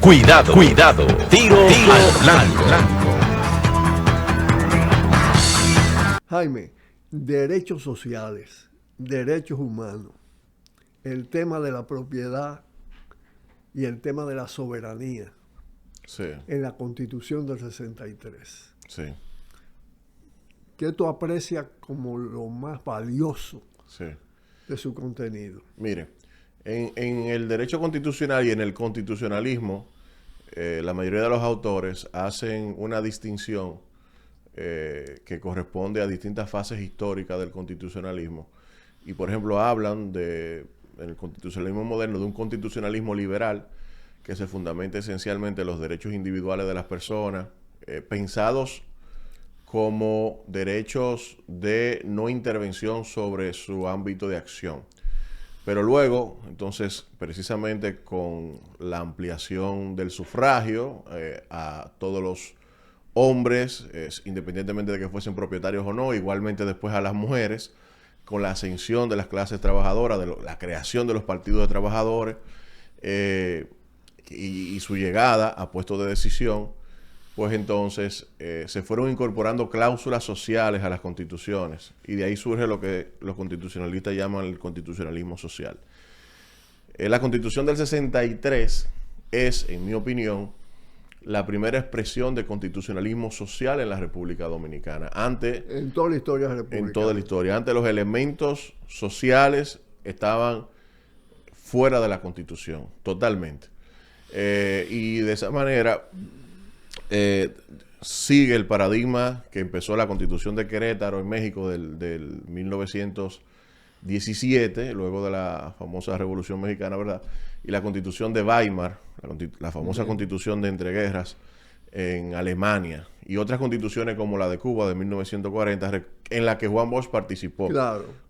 Cuidado, cuidado. Tiro al blanco. Jaime, derechos sociales, derechos humanos, el tema de la propiedad y el tema de la soberanía en la Constitución del 63. Sí. ¿Qué tú aprecias como lo más valioso de su contenido? Mire, en el derecho constitucional y en el constitucionalismo, la mayoría de los autores hacen una distinción que corresponde a distintas fases históricas del constitucionalismo. Y, por ejemplo, hablan en el constitucionalismo moderno de un constitucionalismo liberal que se fundamenta esencialmente en los derechos individuales de las personas, pensados como derechos de no intervención sobre su ámbito de acción. Pero luego, entonces, precisamente con la ampliación del sufragio a todos los hombres, independientemente de que fuesen propietarios o no, igualmente después a las mujeres, con la ascensión de las clases trabajadoras, de la creación de los partidos de trabajadores y su llegada a puestos de decisión, pues entonces se fueron incorporando cláusulas sociales a las constituciones y de ahí surge lo que los constitucionalistas llaman el constitucionalismo social. La Constitución del 63 es, en mi opinión, la primera expresión de constitucionalismo social en la República Dominicana. En toda la historia republicana. En toda la historia. Antes los elementos sociales estaban fuera de la Constitución, totalmente. Y de esa manera sigue el paradigma que empezó la Constitución de Querétaro en México del 1917, luego de la famosa Revolución Mexicana, ¿verdad? Y la Constitución de Weimar, la famosa Constitución de entreguerras en Alemania, y otras constituciones como la de Cuba de 1940, en la que Juan Bosch participó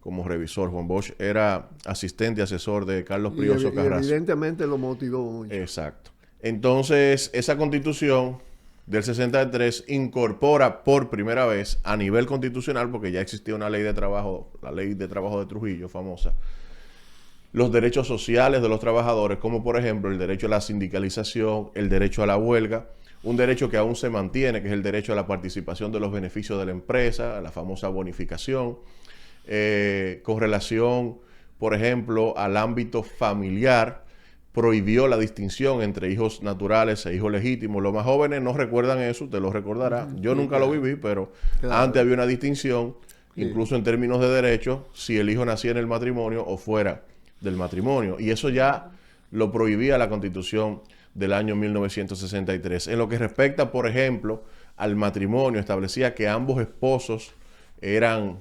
como revisor. Juan Bosch era asistente y asesor de Carlos Prioso Carrasco. Y evidentemente lo motivó mucho. Exacto. Entonces, esa constitución del 63 incorpora por primera vez a nivel constitucional, porque ya existía una ley de trabajo, la ley de trabajo de Trujillo, famosa, los derechos sociales de los trabajadores, como por ejemplo el derecho a la sindicalización, el derecho a la huelga, un derecho que aún se mantiene, que es el derecho a la participación de los beneficios de la empresa, la famosa bonificación, con relación, por ejemplo, al ámbito familiar, prohibió la distinción entre hijos naturales e hijos legítimos. Los más jóvenes no recuerdan eso, usted lo recordará. Yo nunca lo viví, pero antes había una distinción, incluso en términos de derechos, si el hijo nacía en el matrimonio o fuera del matrimonio. Y eso ya lo prohibía la Constitución del año 1963. En lo que respecta, por ejemplo, al matrimonio, establecía que ambos esposos eran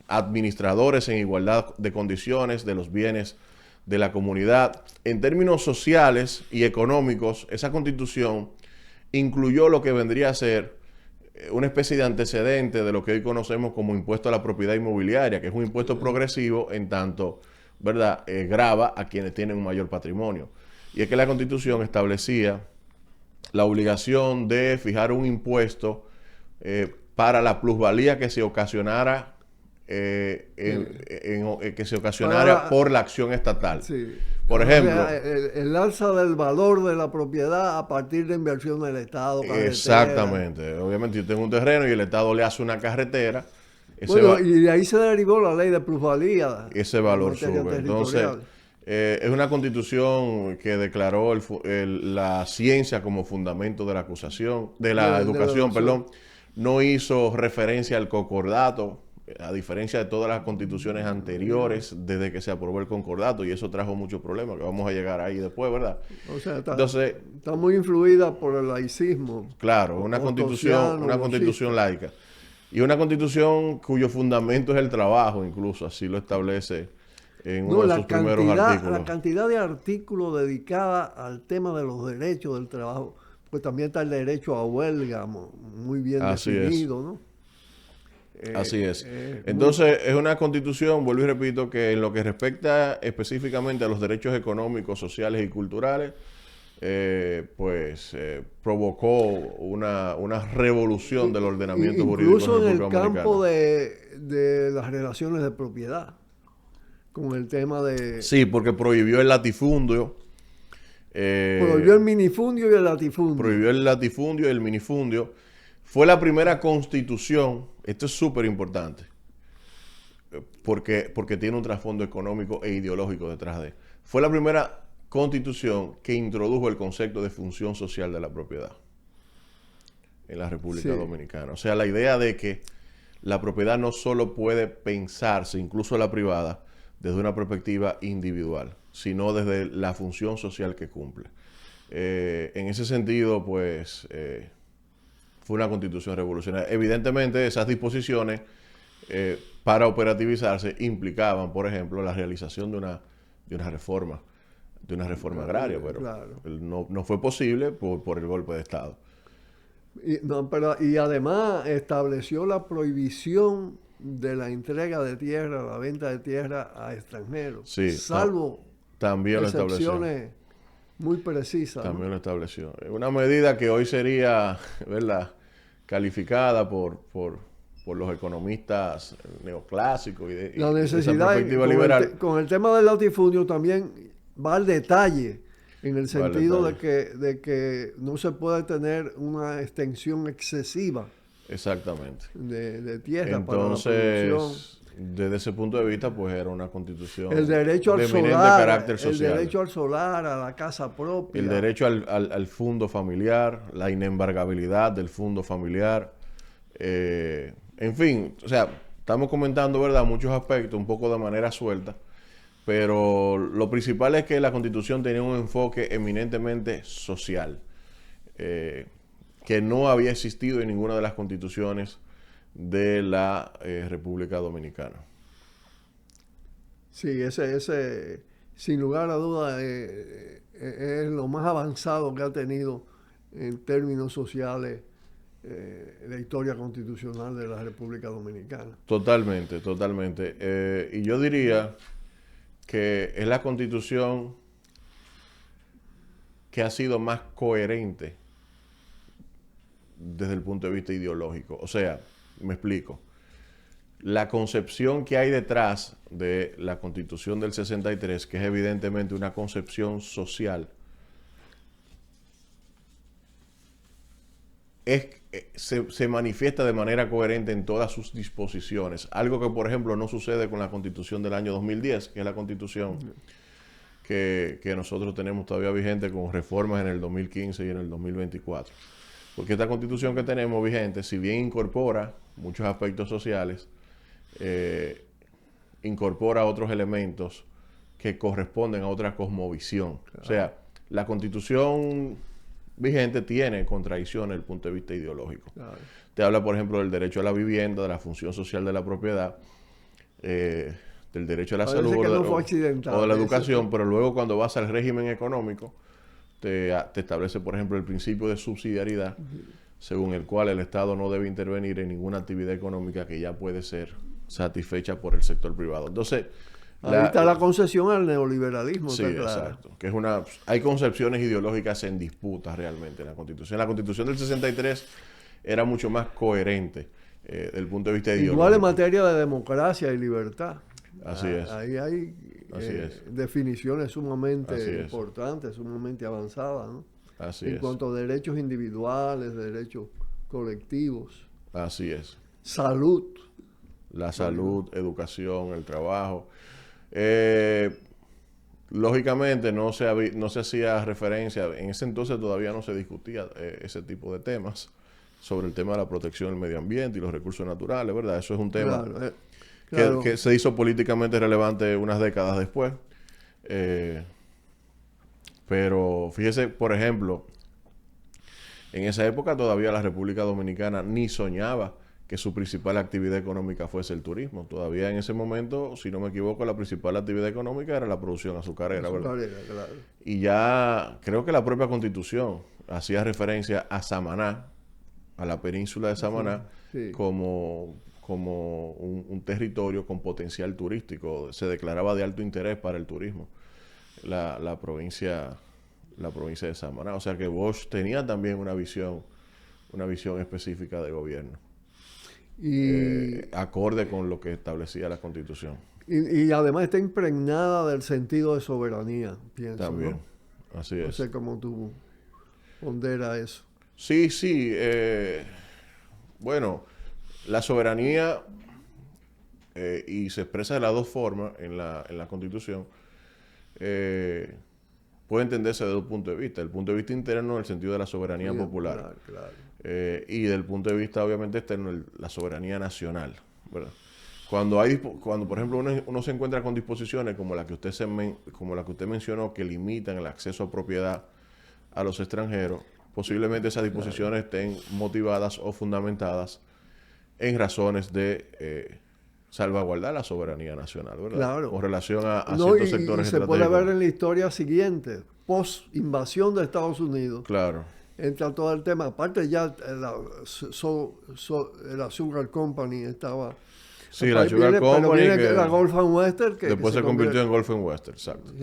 administradores en igualdad de condiciones de los bienes de la comunidad. En términos sociales y económicos, esa Constitución incluyó lo que vendría a ser una especie de antecedente de lo que hoy conocemos como impuesto a la propiedad inmobiliaria, que es un impuesto progresivo en tanto, ¿verdad?, grava a quienes tienen un mayor patrimonio. Y es que la Constitución establecía la obligación de fijar un impuesto para la plusvalía que se ocasionara por la acción estatal. Sí. Por ejemplo, el alza del valor de la propiedad a partir de inversión del Estado. Exactamente. Obviamente yo tengo un terreno y el Estado le hace una carretera. Y de ahí se derivó la ley de plusvalía. Ese valor sube. Entonces, es una constitución que declaró la ciencia como fundamento de la acusación, de la educación, perdón. No hizo referencia al concordato, a diferencia de todas las constituciones anteriores desde que se aprobó el concordato, y eso trajo muchos problemas, que vamos a llegar ahí después, ¿verdad? O sea, está muy influida por el laicismo. Claro, una constitución laica. Y una constitución cuyo fundamento es el trabajo, incluso, así lo establece en uno de sus primeros artículos. La cantidad de artículos dedicada al tema de los derechos del trabajo, pues también está el derecho a huelga, muy bien definido, ¿no? Así es. Entonces, es una constitución, vuelvo y repito, que en lo que respecta específicamente a los derechos económicos, sociales y culturales, provocó una revolución del ordenamiento jurídico. Incluso en el campo de las relaciones de propiedad, con el tema de... Sí, porque prohibió el latifundio, Prohibió el minifundio y el latifundio. Prohibió el latifundio y el minifundio. Fue la primera constitución, esto es súper importante, porque tiene un trasfondo económico e ideológico detrás de él. Fue la primera constitución que introdujo el concepto de función social de la propiedad en la República Dominicana. O sea, la idea de que la propiedad no solo puede pensarse, incluso la privada, desde una perspectiva individual, sino desde la función social que cumple. En ese sentido, pues, fue una constitución revolucionaria. Evidentemente, esas disposiciones, para operativizarse, implicaban, por ejemplo, la realización de una reforma agraria, pero no fue posible por el golpe de Estado. Y además estableció la prohibición de la entrega de tierra, la venta de tierra a extranjeros, salvo también excepciones muy precisas. También lo estableció. Una medida que hoy sería, ¿verdad?, calificada por los economistas neoclásicos y la necesidad, esa perspectiva liberal. Con el tema del latifundio también va al detalle, en el sentido de que no se puede tener una extensión excesiva. Exactamente. De tierra. Entonces, para la producción. Desde ese punto de vista, pues era una constitución el derecho al de solar, eminente carácter social. El derecho al solar, a la casa propia. El derecho al fondo familiar, la inembargabilidad del fondo familiar. En fin, o sea, estamos comentando, ¿verdad?, muchos aspectos, un poco de manera suelta, pero lo principal es que la Constitución tenía un enfoque eminentemente social, que no había existido en ninguna de las constituciones de la República Dominicana. Sí, ese sin lugar a dudas es lo más avanzado que ha tenido en términos sociales la historia constitucional de la República Dominicana. Totalmente, totalmente. Y yo diría que es la constitución que ha sido más coherente desde el punto de vista ideológico. O sea, me explico. La concepción que hay detrás de la Constitución del 63, que es evidentemente una concepción social, se manifiesta de manera coherente en todas sus disposiciones. Algo que, por ejemplo, no sucede con la Constitución del año 2010, que es la Constitución que nosotros tenemos todavía vigente con reformas en el 2015 y en el 2024. Porque esta Constitución que tenemos vigente, si bien incorpora muchos aspectos sociales, incorpora otros elementos que corresponden a otra cosmovisión. Claro. O sea, la Constitución vigente tiene contradicciones desde el punto de vista ideológico. Claro. Te habla, por ejemplo, del derecho a la vivienda, de la función social de la propiedad, del derecho a la salud o de la educación, pero luego cuando vas al régimen económico, te establece, por ejemplo, el principio de subsidiariedad, según el cual el Estado no debe intervenir en ninguna actividad económica que ya puede ser satisfecha por el sector privado. Entonces, ahí está la concesión al neoliberalismo. Sí, exacto. Que hay concepciones ideológicas en disputa realmente en la Constitución. La Constitución del 63 era mucho más coherente desde el punto de vista ideológico. Igual en materia de democracia y libertad. Así es. Ahí hay definiciones sumamente importantes, sumamente avanzadas, ¿no? Así en cuanto a derechos individuales, derechos colectivos. Así es. Salud. La salud, educación, el trabajo. Lógicamente no se hacía referencia, en ese entonces todavía no se discutía ese tipo de temas, sobre el tema de la protección del medio ambiente y los recursos naturales, ¿verdad? Eso es un tema que se hizo políticamente relevante unas décadas después. Pero fíjese, por ejemplo, en esa época todavía la República Dominicana ni soñaba que su principal actividad económica fuese el turismo. Todavía en ese momento, si no me equivoco, la principal actividad económica era la producción azucarera, ¿verdad? Claro. Y ya creo que la propia Constitución hacía referencia a Samaná, a la península de Samaná, como un territorio con potencial turístico. Se declaraba de alto interés para el turismo la provincia de Samaná. O sea que Bosch tenía también una visión específica de gobierno. Acorde con lo que establecía la Constitución. Y además está impregnada del sentido de soberanía, pienso. También, ¿no? así es. No sé cómo tú ponderas eso. Sí, sí. Bueno, la soberanía, y se expresa de las dos formas en la Constitución, puede entenderse desde un punto de vista. El punto de vista interno en el sentido de la soberanía popular. Claro. Y del punto de vista, obviamente, externo, la soberanía nacional, ¿verdad? Cuando, por ejemplo, uno se encuentra con disposiciones como la que usted mencionó, que limitan el acceso a propiedad a los extranjeros, posiblemente esas disposiciones estén motivadas o fundamentadas en razones de salvaguardar la soberanía nacional, ¿verdad? Claro. Con relación a ciertos sectores y se puede ver en la historia siguiente, post-invasión de Estados Unidos. Claro. Entra todo el tema. Aparte ya la Sugar Company estaba... Sí, la Sugar Company, que la Gulf and Western, que después se convirtió en Gulf and Western, exacto.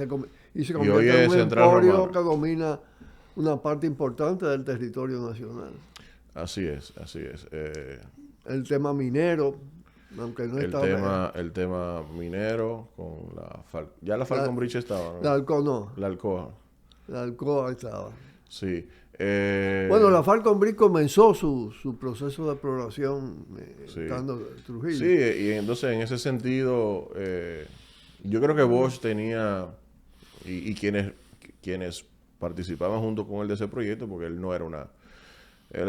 Y se hoy convirtió en un Central emporio Romano, que domina una parte importante del territorio nacional. Así es, así es. El tema minero, aunque no estaba... El tema minero, con ya la Falcon Bridge estaba, ¿no? La Alcoa no. La Alcoa. La Alcoa estaba. Sí. Bueno, la Falcon Bridge comenzó su proceso de exploración estando Trujillo. Sí, y entonces en ese sentido, yo creo que Bosch tenía, y quienes participaban junto con él de ese proyecto, porque él no era o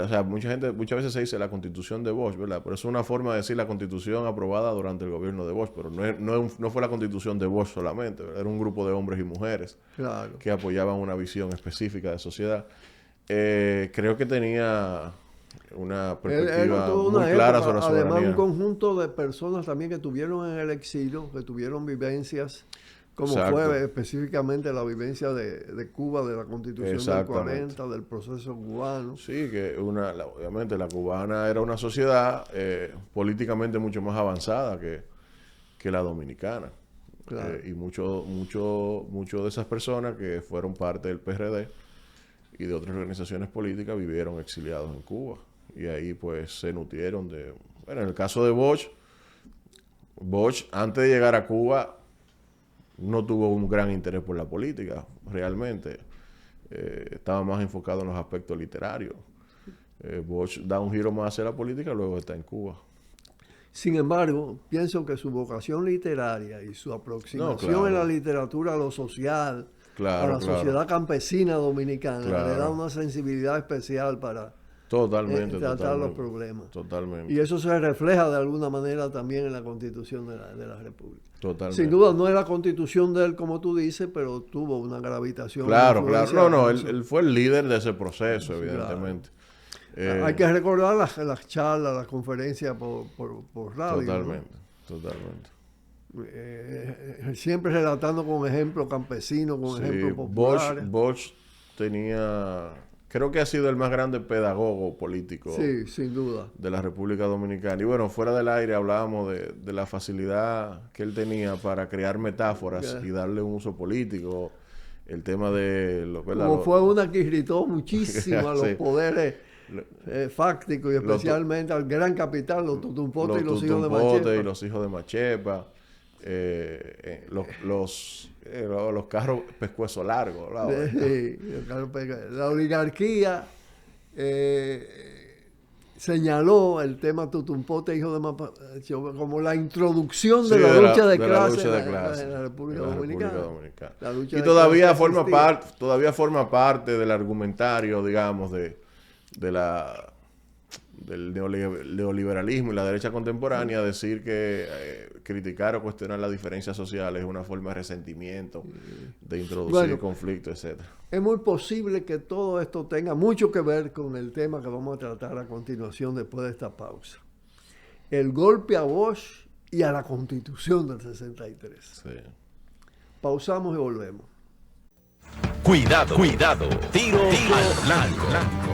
sea, muchas veces se dice la Constitución de Bosch, ¿verdad? Pero es una forma de decir la Constitución aprobada durante el gobierno de Bosch, pero no fue la Constitución de Bosch solamente, ¿verdad? Era un grupo de hombres y mujeres que apoyaban una visión específica de sociedad. Creo que tenía una perspectiva muy clara sobre la soberanía. Además, un conjunto de personas también que tuvieron en el exilio, que tuvieron vivencias, como fue específicamente la vivencia de Cuba, de la Constitución del 40, del proceso cubano. Sí, que obviamente la cubana era una sociedad políticamente mucho más avanzada que la dominicana. Claro. Y mucho de esas personas que fueron parte del PRD y de otras organizaciones políticas vivieron exiliados en Cuba. Y ahí pues se nutrieron Bueno, en el caso de Bosch, antes de llegar a Cuba no tuvo un gran interés por la política, realmente. Estaba más enfocado en los aspectos literarios. Bosch da un giro más hacia la política, luego está en Cuba. Sin embargo, pienso que su vocación literaria y su aproximación en la literatura a lo social, a la sociedad campesina dominicana, le da una sensibilidad especial para tratar los problemas. Totalmente. Y eso se refleja de alguna manera también en la Constitución de la República. Totalmente. Sin duda no es la Constitución de él, como tú dices, pero tuvo una gravitación. Claro. No, él fue el líder de ese proceso, evidentemente. Claro. Hay que recordar las charlas, las conferencias por radio. Totalmente. Siempre relatando con ejemplos campesinos, con ejemplos populares. Bosch tenía... Creo que ha sido el más grande pedagogo político sin duda, de la República Dominicana. Y bueno, fuera del aire hablábamos de la facilidad que él tenía para crear metáforas y darle un uso político. El tema de... fue una que irritó muchísimo a los poderes fácticos y especialmente al gran capital, los Tutumpote y los hijos de Machepa. Y los hijos de Machepa. Los carros pescuezo largo. La oligarquía señaló el tema Tutumpote, hijo de Machepa, como la introducción de la lucha de clases en la República Dominicana. Y todavía forma parte del argumentario, digamos, del neoliberalismo y la derecha contemporánea, decir que criticar o cuestionar las diferencias sociales es una forma de resentimiento, de introducir conflicto, etc. Es muy posible que todo esto tenga mucho que ver con el tema que vamos a tratar a continuación después de esta pausa. El golpe a Bosch y a la Constitución del 63. Sí. Pausamos y volvemos. Cuidado. Tiro al blanco.